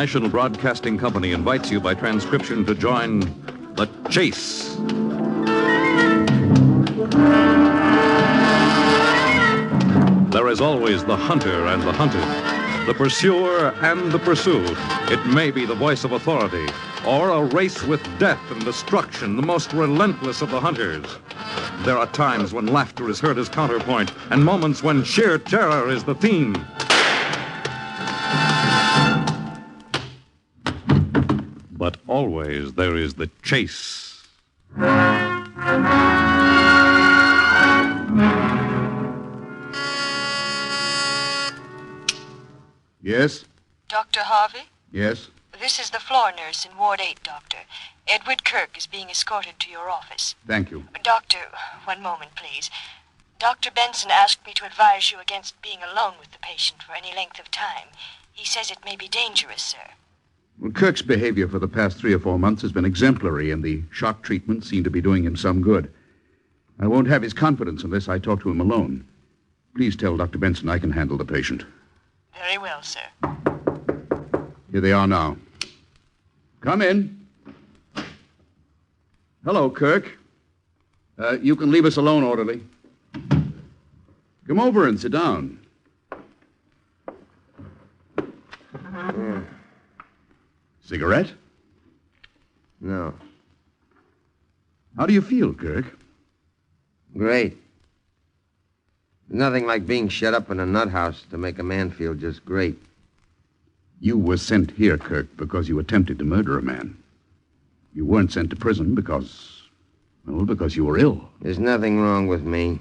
National Broadcasting Company invites you by transcription to join The Chase. There is always the hunter and the hunted, the pursuer and the pursued. It may be the voice of authority, or a race with death and destruction, the most relentless of the hunters. There are times when laughter is heard as counterpoint, and moments when sheer terror is the theme. But always there is the chase. Yes? Dr. Harvey? Yes? This is the floor nurse in Ward 8, Doctor. Edward Kirk is being escorted to your office. Thank you. Doctor, one moment, please. Dr. Benson asked me to advise you against being alone with the patient for any length of time. He says it may be dangerous, sir. Well, Kirk's behavior for the past 3 or 4 months has been exemplary, and the shock treatment seemed to be doing him some good. I won't have his confidence unless I talk to him alone. Please tell Dr. Benson I can handle the patient. Very well, sir. Here they are now. Come in. Hello, Kirk. You can leave us alone, orderly. Come over and sit down. Cigarette? No. How do you feel, Kirk? Great. Nothing like being shut up in a nut house to make a man feel just great. You were sent here, Kirk, because you attempted to murder a man. You weren't sent to prison because you were ill. There's nothing wrong with me.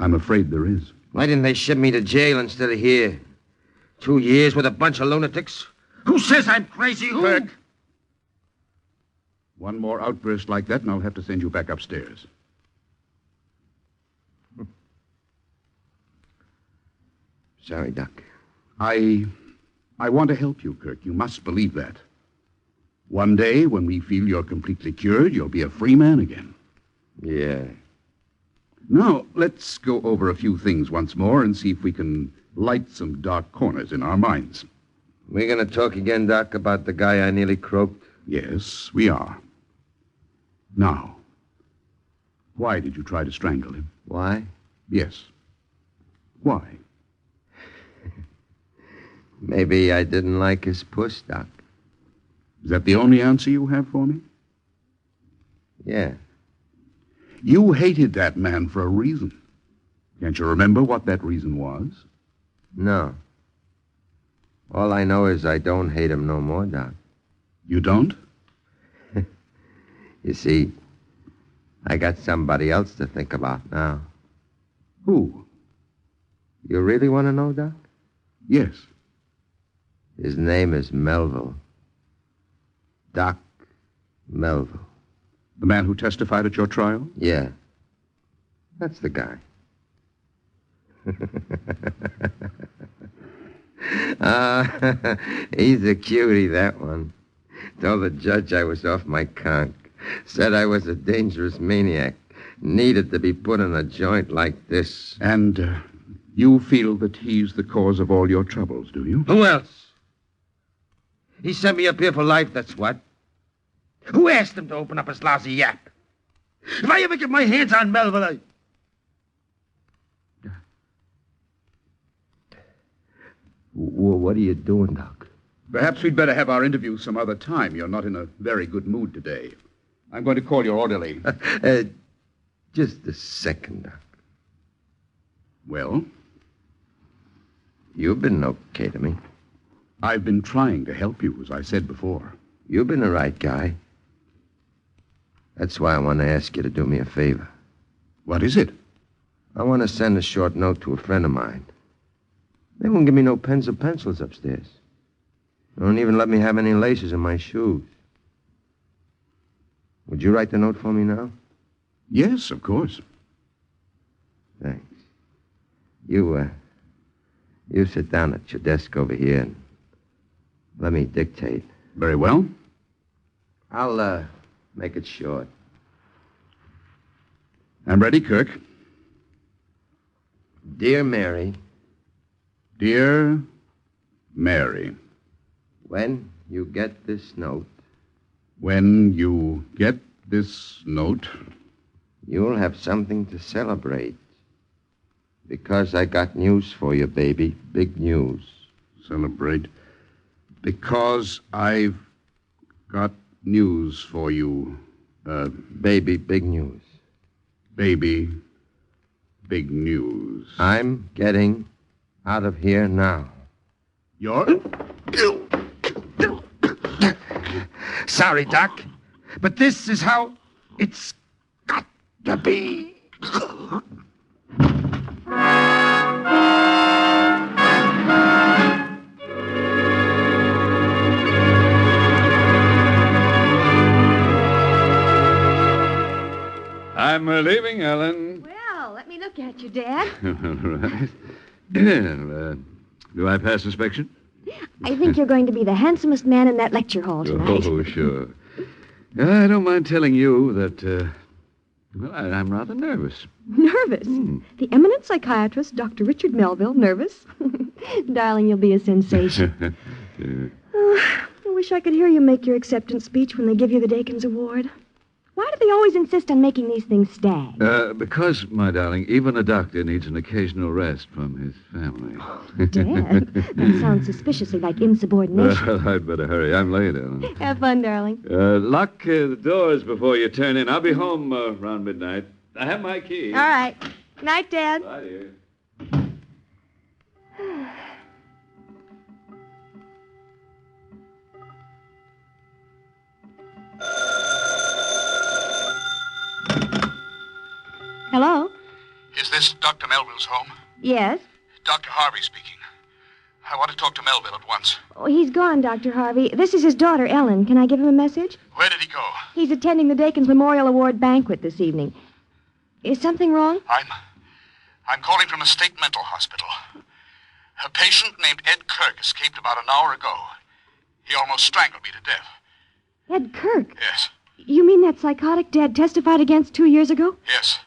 I'm afraid there is. Why didn't they ship me to jail instead of here? 2 years with a bunch of lunatics? Who says I'm crazy? Who? Kirk! One more outburst like that, and I'll have to send you back upstairs. Sorry, Doc. I want to help you, Kirk. You must believe that. One day, when we feel you're completely cured, you'll be a free man again. Yeah. Now, let's go over a few things once more and see if we can light some dark corners in our minds. We gonna talk again, Doc, about the guy I nearly croaked? Yes, we are. Now, why did you try to strangle him? Why? Yes. Why? Maybe I didn't like his puss, Doc. Is that the only answer you have for me? Yeah. You hated that man for a reason. Can't you remember what that reason was? No. All I know is I don't hate him no more, Doc. You don't? You see, I got somebody else to think about now. Who? You really want to know, Doc? Yes. His name is Melville. Doc Melville. The man who testified at your trial? Yeah. That's the guy. He's a cutie, that one. Told the judge I was off my conk. Said I was a dangerous maniac. Needed to be put in a joint like this. And you feel that he's the cause of all your troubles, do you? Who else? He sent me up here for life, that's what. Who asked him to open up his lousy yap? If I ever get my hands on Melville, What are you doing, Doc? Perhaps we'd better have our interview some other time. You're not in a very good mood today. I'm going to call your orderly. Just a second, Doc. Well? You've been okay to me. I've been trying to help you, as I said before. You've been the right guy. That's why I want to ask you to do me a favor. What is it? I want to send a short note to a friend of mine. They won't give me no pens or pencils upstairs. They won't even let me have any laces in my shoes. Would you write the note for me now? Yes, of course. Thanks. You sit down at your desk over here and let me dictate. Very well. I'll make it short. I'm ready, Kirk. Dear Mary. Dear Mary. When you get this note, When you get this note, you'll have something to celebrate. Because I got news for you, baby. Big news. celebrate. Because I've got news for you. Baby, big news. Baby, big news. I'm getting out of here now. You're... Sorry, Doc, but this is how it's got to be. I'm leaving, Ellen. Well, let me look at you, Dad. All right. Do I pass inspection? I think you're going to be the handsomest man in that lecture hall tonight. Oh, sure. I don't mind telling you that, I'm rather nervous. Nervous? The eminent psychiatrist, Dr. Richard Melville, nervous? Darling, you'll be a sensation. I wish I could hear you make your acceptance speech when they give you the Dakin's Award. Why do they always insist on making these things stag? Because, my darling, even a doctor needs an occasional rest from his family. Dad, that sounds suspiciously like insubordination. Well, I'd better hurry. I'm late, Ellen. Have fun, darling. Lock the doors before you turn in. I'll be home around midnight. I have my key. All right. Night, Dad. Bye, dear. Hello? Is this Dr. Melville's home? Yes? Dr. Harvey speaking. I want to talk to Melville at once. Oh, he's gone, Dr. Harvey. This is his daughter, Ellen. Can I give him a message? Where did he go? He's attending the Dakin's Memorial Award banquet this evening. Is something wrong? I'm calling from a state mental hospital. A patient named Ed Kirk escaped about an hour ago. He almost strangled me to death. Ed Kirk? Yes, You mean that psychotic Dad testified against 2 years ago? yes.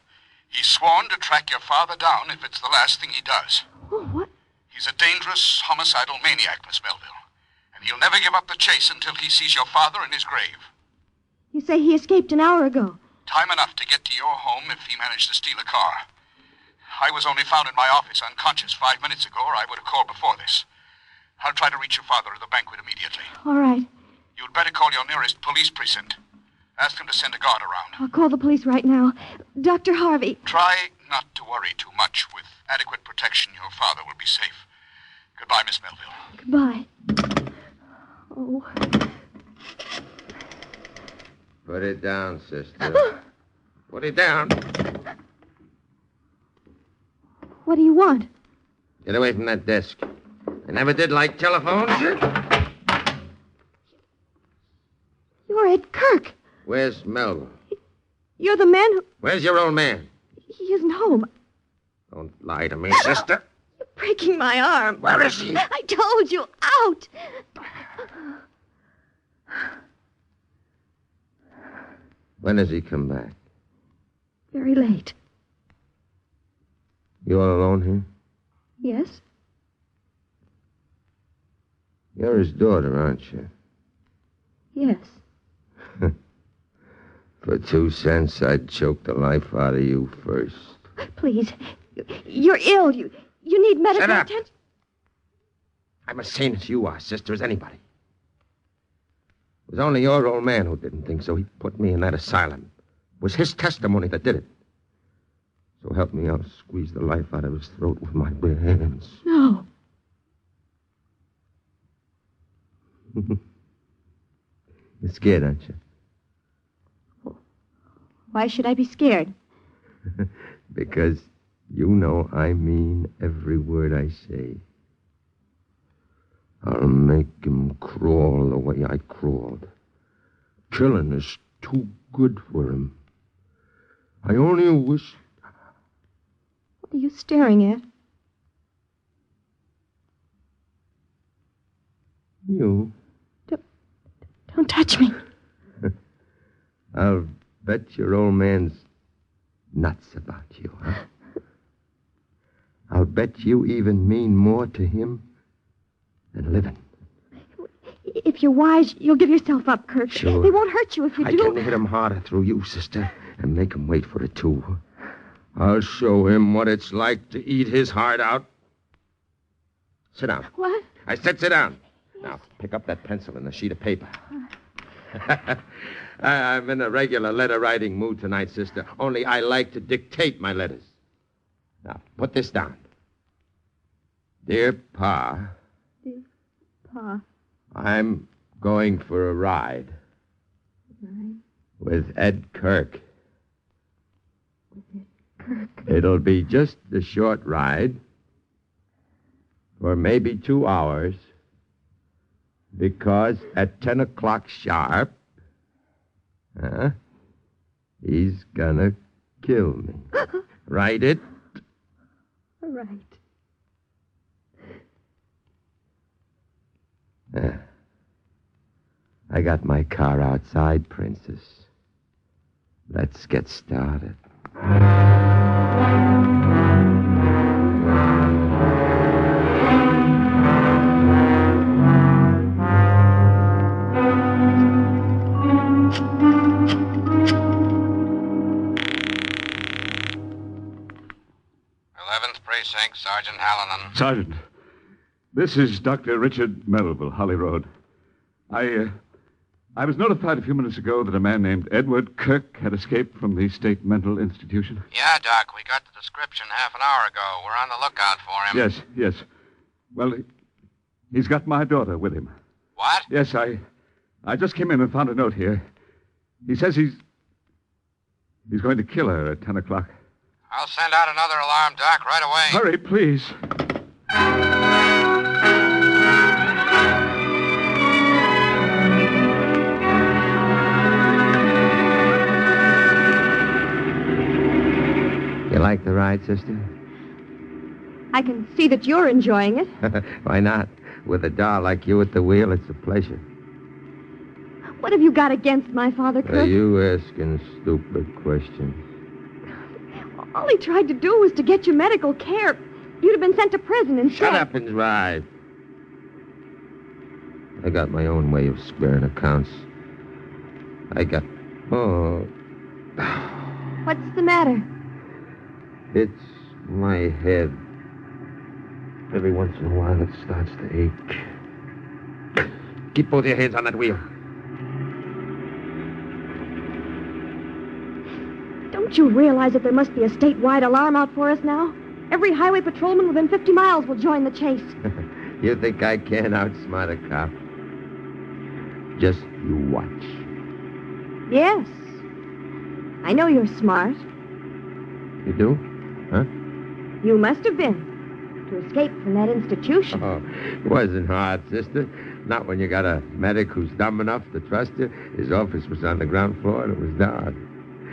He's sworn to track your father down if it's the last thing he does. Oh, what? He's a dangerous, homicidal maniac, Miss Melville. And he'll never give up the chase until he sees your father in his grave. You say he escaped an hour ago. Time enough to get to your home if he managed to steal a car. I was only found in my office unconscious 5 minutes ago, or I would have called before this. I'll try to reach your father at the banquet immediately. All right. You'd better call your nearest police precinct. Ask them to send a guard around. I'll call the police right now. Dr. Harvey. Try not to worry too much. With adequate protection, your father will be safe. Goodbye, Miss Melville. Goodbye. Oh. Put it down, sister. Put it down. What do you want? Get away from that desk. I never did like telephones. You're Ed Kirk. Where's Melville? You're the man who... Where's your old man? He isn't home. Don't lie to me, sister. You're breaking my arm. Where is he? I told you. Out. When does he come back? Very late. You all alone here? Yes? You're his daughter, aren't you? Yes. For 2 cents, I'd choke the life out of you first. Please. You're ill. You need medical Shut up. attention. I'm as sane as you are, sister, as anybody. It was only your old man who didn't think so. He put me in that asylum. It was his testimony that did it. So help me, I'll squeeze the life out of his throat with my bare hands. No. You're scared, aren't you? Why should I be scared? Because you know I mean every word I say. I'll make him crawl the way I crawled. Killing is too good for him. I only wish... What are you staring at? You. Don't touch me. I'll bet your old man's nuts about you, huh? I'll bet you even mean more to him than living. If you're wise, you'll give yourself up, Kirk. Sure. They won't hurt you if you I do. can hit him harder through you, sister, and make him wait for it, too. I'll show him what it's like to eat his heart out. Sit down. What? I said sit down. Now, pick up that pencil and a sheet of paper. I'm in a regular letter-writing mood tonight, sister. Only I like to dictate my letters. Now, put this down. Dear Pa. Dear Pa. I'm going for a ride. Right. With Ed Kirk. Kirk. It'll be just a short ride. For maybe 2 hours. Because at 10 o'clock sharp, he's gonna kill me. Write it? All right. I got my car outside, Princess. Let's get started. 11th Precinct, Sergeant Hallinan. Sergeant, this is Dr. Richard Melville, Holly Road. I was notified a few minutes ago that a man named Edward Kirk had escaped from the state mental institution. Yeah, Doc, we got the description half an hour ago. We're on the lookout for him. Yes. Well, he's got my daughter with him. What? Yes, I just came in and found a note here. He says he's going to kill her at 10 o'clock. I'll send out another alarm, Doc, right away. Hurry, please. You like the ride, sister? I can see that you're enjoying it. Why not? With a doll like you at the wheel, it's a pleasure. What have you got against my father, Kirk? Are you asking stupid questions? All he tried to do was to get you medical care. You'd have been sent to prison instead. Shut up and drive. I got my own way of squaring accounts. Oh. What's the matter? It's my head. Every once in a while, it starts to ache. Keep both your hands on that wheel. Don't you realize that there must be a statewide alarm out for us now? Every highway patrolman within 50 miles will join the chase. You think I can't outsmart a cop? Just you watch. Yes. I know you're smart. You do? Huh? You must have been. To escape from that institution. Oh, it wasn't hard, sister. Not when you got a medic who's dumb enough to trust you. His office was on the ground floor and it was dark.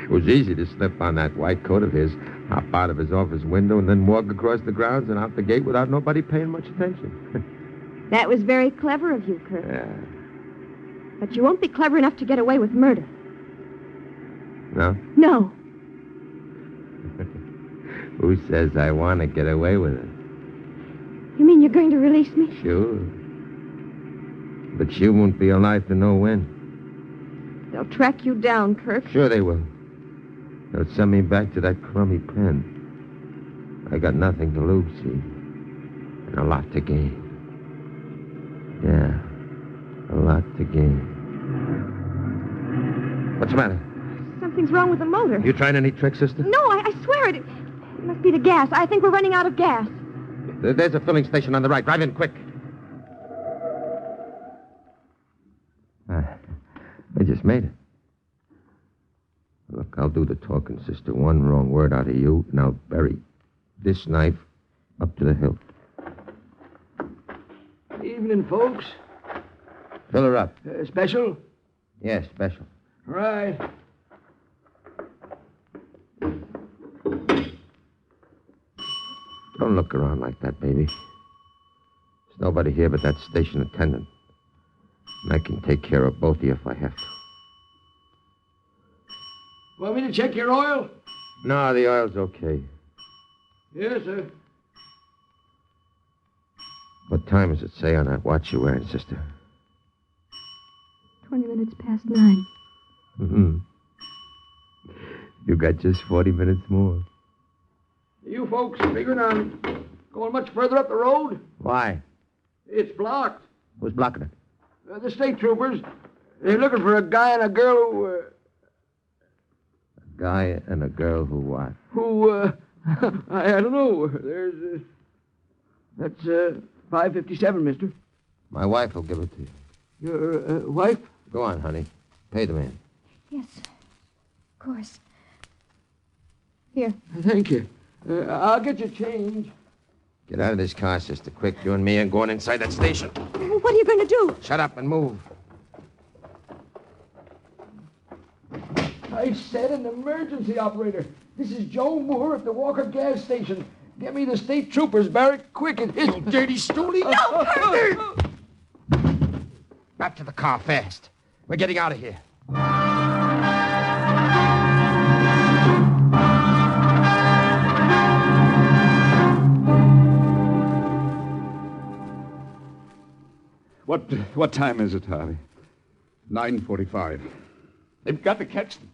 It was easy to slip on that white coat of his, hop out of his office window, and then walk across the grounds and out the gate without nobody paying much attention. That was very clever of you, Kirk. Yeah. But you won't be clever enough to get away with murder. No? No. Who says I want to get away with it? You mean you're going to release me? Sure. But you won't be alive to know when. They'll track you down, Kirk. Sure they will. They'll send me back to that crummy pen. I got nothing to lose, see? And a lot to gain. Yeah, a lot to gain. What's the matter? Something's wrong with the motor. You trying any tricks, sister? No, I swear it. It must be the gas. I think we're running out of gas. There's a filling station on the right. Drive in quick. I just made it. Look, I'll do the talking, sister. One wrong word out of you, and I'll bury this knife up to the hilt. Evening, folks. Fill her up. Special? Yes, special. Right. Don't look around like that, baby. There's nobody here but that station attendant. And I can take care of both of you if I have to. Want me to check your oil? No, the oil's okay. Yes, sir. What time does it say on that watch you're wearing, sister? 20 minutes past 9. Mm-hmm. You got just 40 minutes more. You folks figuring on going much further up the road? Why? It's blocked. Who's blocking it? The state troopers, they're looking for a guy and a girl A guy and a girl who what? I don't know. There's, that's 557, mister. My wife will give it to you. Your wife? Go on, honey. Pay the man. Yes, of course. Here. Thank you. I'll get you change. Get out of this car, sister. Quick, you and me are going inside that station. What are you going to do? Shut up and move. I said an emergency operator. This is Joe Moore at the Walker gas station. Get me the state troopers, Barrett, quick. It's Dirty stoolie. No, Parker! Back to the car, fast. We're getting out of here. What time is it, Harvey? 9:45. They've got to catch them.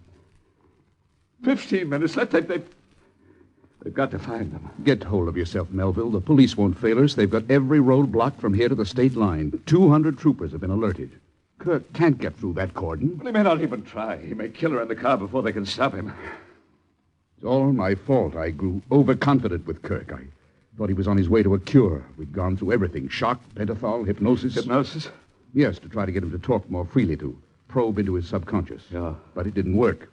15 minutes left. They've got to find them. Get hold of yourself, Melville. The police won't fail us. They've got every road blocked from here to the state line. 200 troopers have been alerted. Kirk can't get through that cordon. Well, he may not even try. He may kill her in the car before they can stop him. It's all my fault. I grew overconfident with Kirk. I thought he was on his way to a cure. We'd gone through everything. Shock, pentothal, hypnosis. Hypnosis? Yes, to try to get him to talk more freely, to probe into his subconscious. Yeah. But it didn't work.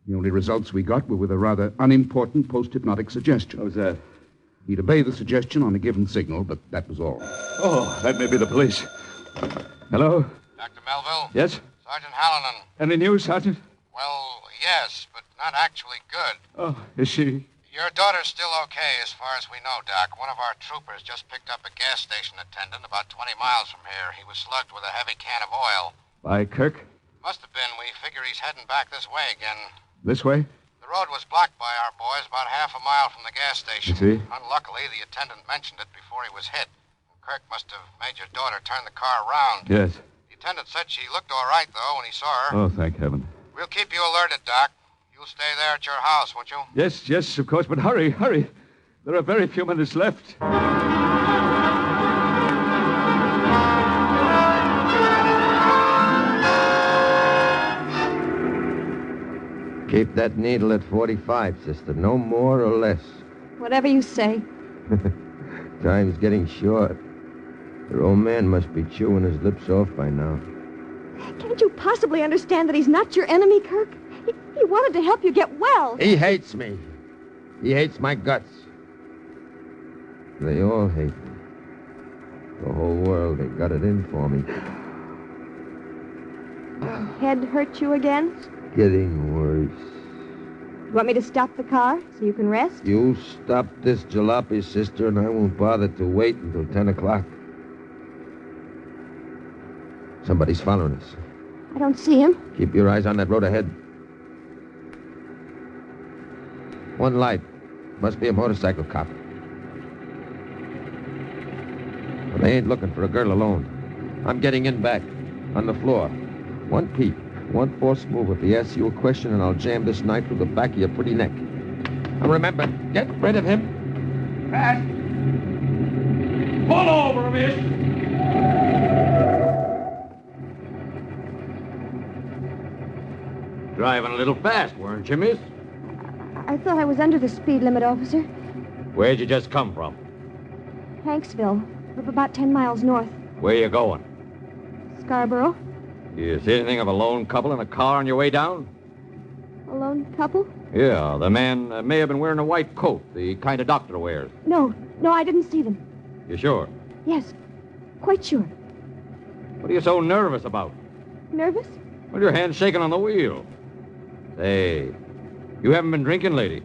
The only results we got were with a rather unimportant post-hypnotic suggestion. How's that? He'd obey the suggestion on a given signal, but that was all. Oh, that may be the police. Hello? Dr. Melville? Yes? Sergeant Hallinan. Any news, Sergeant? Well, yes, but not actually good. Oh, is she? Your daughter's still okay as far as we know, Doc. One of our troopers just picked up a gas station attendant about 20 miles from here. He was slugged with a heavy can of oil. By Kirk? Must have been. We figure he's heading back this way again. This way? The road was blocked by our boys about half a mile from the gas station. I see. Unluckily, the attendant mentioned it before he was hit. Kirk must have made your daughter turn the car around. Yes. The attendant said she looked all right, though, when he saw her. Oh, thank heaven. We'll keep you alerted, Doc. You'll stay there at your house, won't you? Yes, of course, but hurry. There are very few minutes left. Keep that needle at 45, sister. No more or less. Whatever you say. Time's getting short. Your old man must be chewing his lips off by now. Can't you possibly understand that he's not your enemy, Kirk? He wanted to help you get well. He hates me. He hates my guts. They all hate me. The whole world, they got it in for me. Head hurt you again? Getting worse. You want me to stop the car so you can rest? You stop this jalopy, sister, and I won't bother to wait until 10 o'clock. Somebody's following us. I don't see him. Keep your eyes on that road ahead. One light. Must be a motorcycle cop. Well, they ain't looking for a girl alone. I'm getting in back. On the floor. One peep. One false move. If he asks you a question, and I'll jam this knife through the back of your pretty neck. And remember, get rid of him. Fast! Pull over, miss! Driving a little fast, weren't you, miss? I thought I was under the speed limit, officer. Where'd you just come from? Hanksville. We're about 10 miles north. Where you going? Scarborough. You see anything of a lone couple in a car on your way down? A lone couple? Yeah, the man may have been wearing a white coat, the kind a doctor wears. No, I didn't see them. You sure? Yes, quite sure. What are you so nervous about? Nervous? Well, your hand's shaking on the wheel. Say, you haven't been drinking, lady?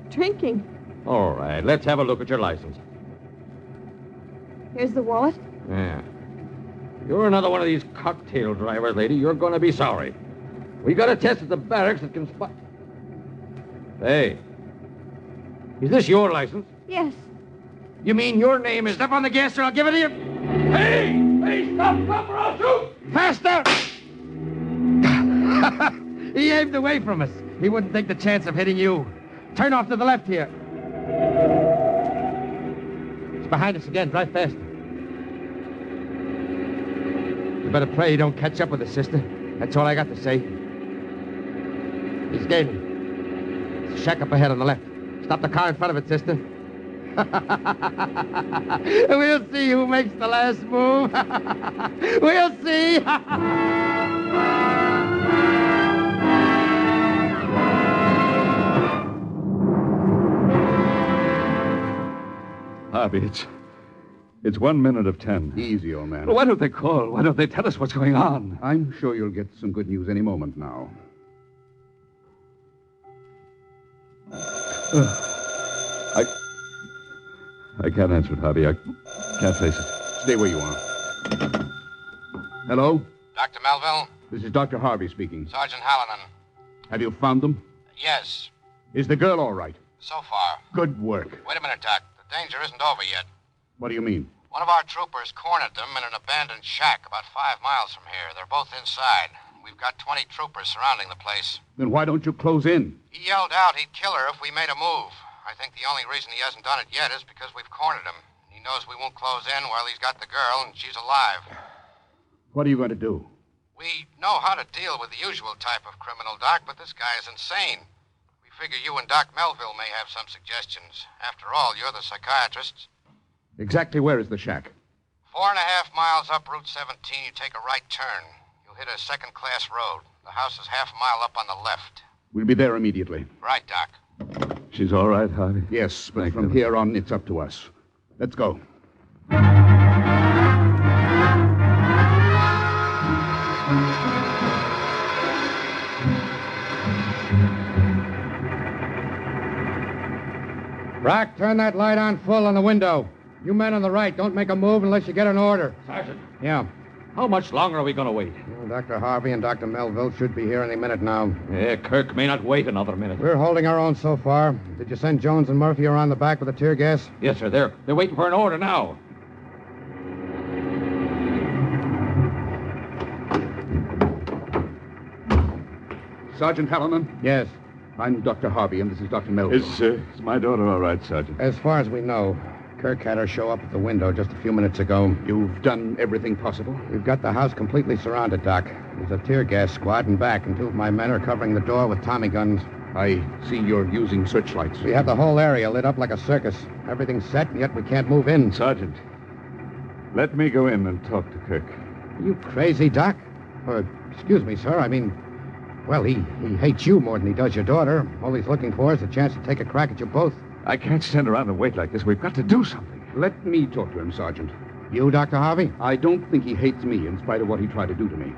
Drinking. All right, let's have a look at your license. Here's the wallet. Yeah. You're another one of these cocktail drivers, lady. You're going to be sorry. We got a test at the barracks that can spot... Hey, is this your license? Yes. You mean your name is... Step on the gas or I'll give it to you. Hey, stop, or I'll shoot! Faster! He aimed away from us. He wouldn't take the chance of hitting you. Turn off to the left here. It's behind us again. Drive faster. You better pray he don't catch up with us, sister. That's all I got to say. He's gaining. There's a shack up ahead on the left. Stop the car in front of it, sister. We'll see who makes the last move. We'll see. Harvey, it's 1 minute of 10. Easy, old man. Why don't they call? Why don't they tell us what's going on? I'm sure you'll get some good news any moment now. I can't answer it, Harvey. I can't face it. Stay where you are. Hello? Dr. Melville? This is Dr. Harvey speaking. Sergeant Hallinan. Have you found them? Yes, Is the girl all right? so far. Good work. Wait a minute, Doc. The danger isn't over yet. What do you mean? One of our troopers cornered them in an abandoned shack about 5 miles from here. They're both inside. We've got 20 troopers surrounding the place. Then why don't you close in? He yelled out he'd kill her if we made a move. I think the only reason he hasn't done it yet is because we've cornered him. He knows we won't close in while he's got the girl and she's alive. What are you going to do? We know how to deal with the usual type of criminal, Doc, but this guy is insane. We figure you and Doc Melville may have some suggestions. After all, you're the psychiatrists. Exactly where is the shack? 4.5 miles up Route 17, you take a right turn. You'll hit a second-class road. The house is half a mile up on the left. We'll be there immediately. Right, Doc. She's all right, Harvey? Yes, but Thank from you. here on, it's up to us. Let's go. Brock, turn that light on full on the window. You men on the right, don't make a move unless you get an order. Sergeant, Yeah. how much longer are we going to wait? Well, Dr. Harvey and Dr. Melville should be here any minute now. Yeah, Kirk may not wait another minute. We're holding our own so far. Did you send Jones and Murphy around the back with the tear gas? Yes, sir. They're waiting for an order now. Sergeant Hallinan? Yes. I'm Dr. Harvey, and this is Dr. Melville. Is my daughter all right, Sergeant? As far as we know, Kirk had her show up at the window just a few minutes ago. You've done everything possible? We've got the house completely surrounded, Doc. There's a tear gas squad in back, and 2 of my men are covering the door with Tommy guns. I see you're using searchlights. We have the whole area lit up like a circus. Everything's set, and yet we can't move in. Sergeant, let me go in and talk to Kirk. Are you crazy, Doc? Excuse me, sir. I mean, well, he hates you more than he does your daughter. All he's looking for is a chance to take a crack at you both. I can't stand around and wait like this. We've got to do something. Let me talk to him, Sergeant. You, Dr. Harvey? I don't think he hates me in spite of what he tried to do to me.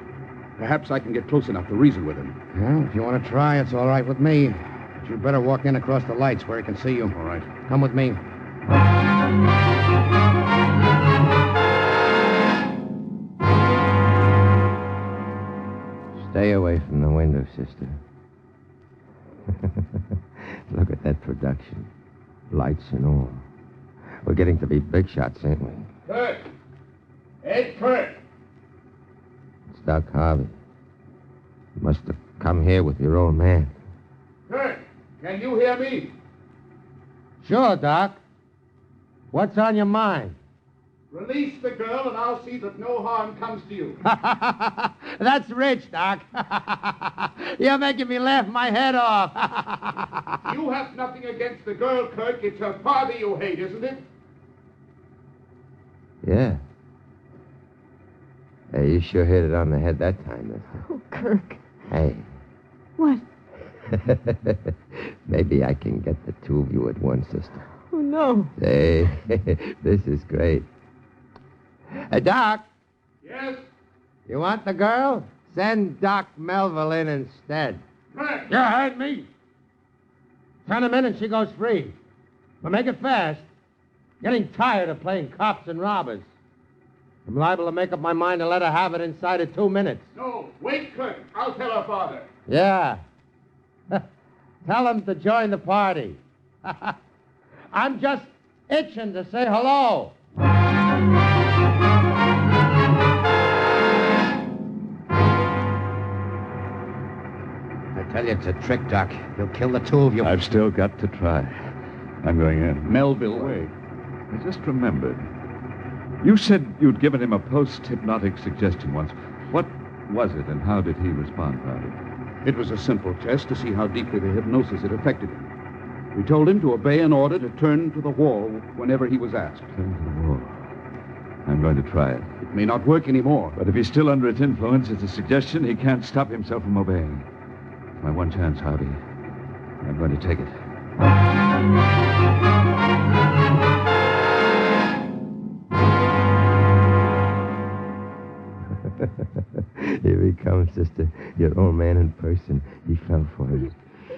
Perhaps I can get close enough to reason with him. Well, if you want to try, it's all right with me. But you'd better walk in across the lights where he can see you. All right. Come with me. Stay away from the window, sister. Look at that production. Lights and all. We're getting to be big shots, ain't we? Kirk! Ed Kirk! It's Doc Harvey. You must have come here with your old man. Kirk! Can you hear me? Sure, Doc. What's on your mind? Release the girl, and I'll see that no harm comes to you. That's rich, Doc. You're making me laugh my head off. You have nothing against the girl, Kirk. It's her father you hate, isn't it? Yeah. Hey, you sure hit it on the head that time, mister. Oh, Kirk. Hey. What? Maybe I can get the 2 of you at once, sister. Oh, no. Hey, this is great. Hey, Doc, Yes? you want the girl? Send Doc Melville in instead. Kirk! You heard me. Turn him in and she goes free. But make it fast. Getting tired of playing cops and robbers. I'm liable to make up my mind to let her have it inside of 2 minutes. No, wait, Kirk. I'll tell her father. Yeah. Tell him to join the party. I'm just itching to say hello. tell you it's a trick, Doc. He'll kill the two of you. I've still got to try. I'm going in. Melville. Wait. I just remembered. You said you'd given him a post-hypnotic suggestion once. What was it, and how did he respond about it? It was a simple test to see how deeply the hypnosis had affected him. We told him to obey an order to turn to the wall whenever he was asked. Turn to the wall. I'm going to try it. It may not work anymore. But if he's still under its influence, it's a suggestion he can't stop himself from obeying. It's my one chance, Howdy. I'm going to take it. Here he comes, sister. Your old man in person. He fell for it.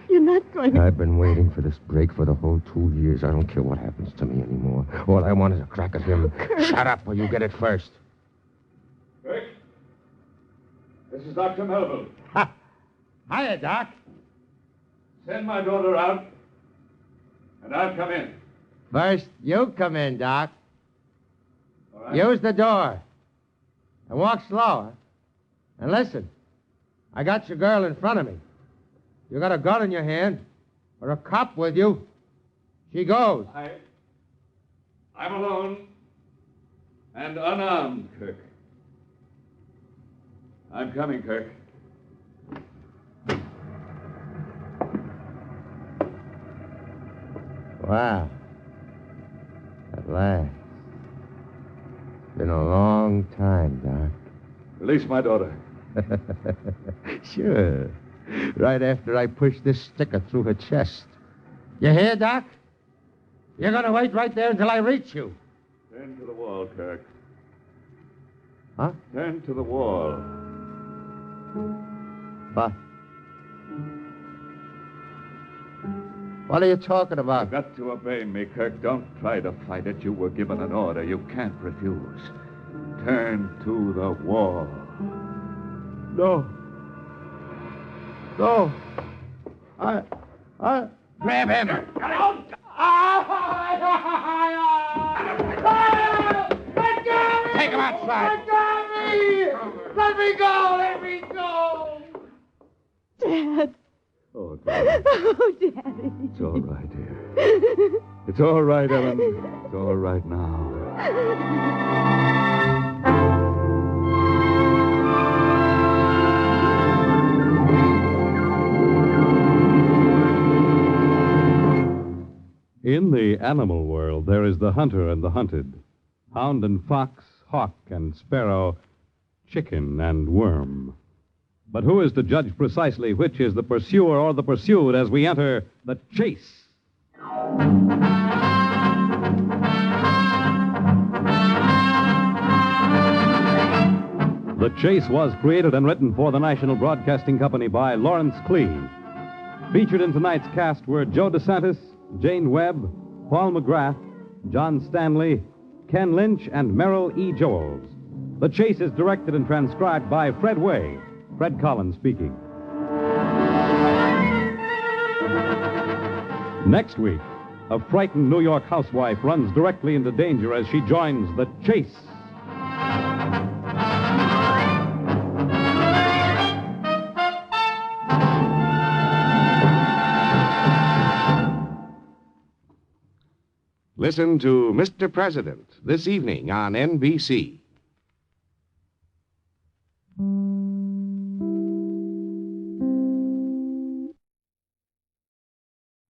You're not going to... I've been waiting for this break for the whole 2 years. I don't care what happens to me anymore. All I want is a crack at him. Shut up or you get it first. Rick? This is Dr. Melville. Ha! Hiya, Doc. Send my daughter out, and I'll come in. First, you come in, Doc. All right? Use the door. And walk slower. And listen, I got your girl in front of me. You got a gun in your hand, or a cop with you. She goes. I'm alone and unarmed, Kirk. I'm coming, Kirk. Wow. At last. Been a long time, Doc. Release my daughter. Sure. Right after I push this sticker through her chest. You hear, Doc? You're going to wait right there until I reach you. Turn to the wall, Kirk. Huh? Turn to the wall. What are you talking about? You've got to obey me, Kirk. Don't try to fight it. You were given an order. You can't refuse. Turn to the wall. No. No. I... Grab him. Take him outside. Let me go. Let me go. Dad. Oh, Daddy. Oh, Daddy. It's all right, dear. It's all right, Ellen. It's all right now. In the animal world, there is the hunter and the hunted, hound and fox, hawk and sparrow, chicken and worm. But who is to judge precisely which is the pursuer or the pursued as we enter the chase? The Chase was created and written for the National Broadcasting Company by Lawrence Clee. Featured in tonight's cast were Joe DeSantis, Jane Webb, Paul McGrath, John Stanley, Ken Lynch, and Merrill E. Joels. The Chase is directed and transcribed by Fred Way. Fred Collins speaking. Next week, a frightened New York housewife runs directly into danger as she joins the chase. Listen to Mr. President this evening on NBC.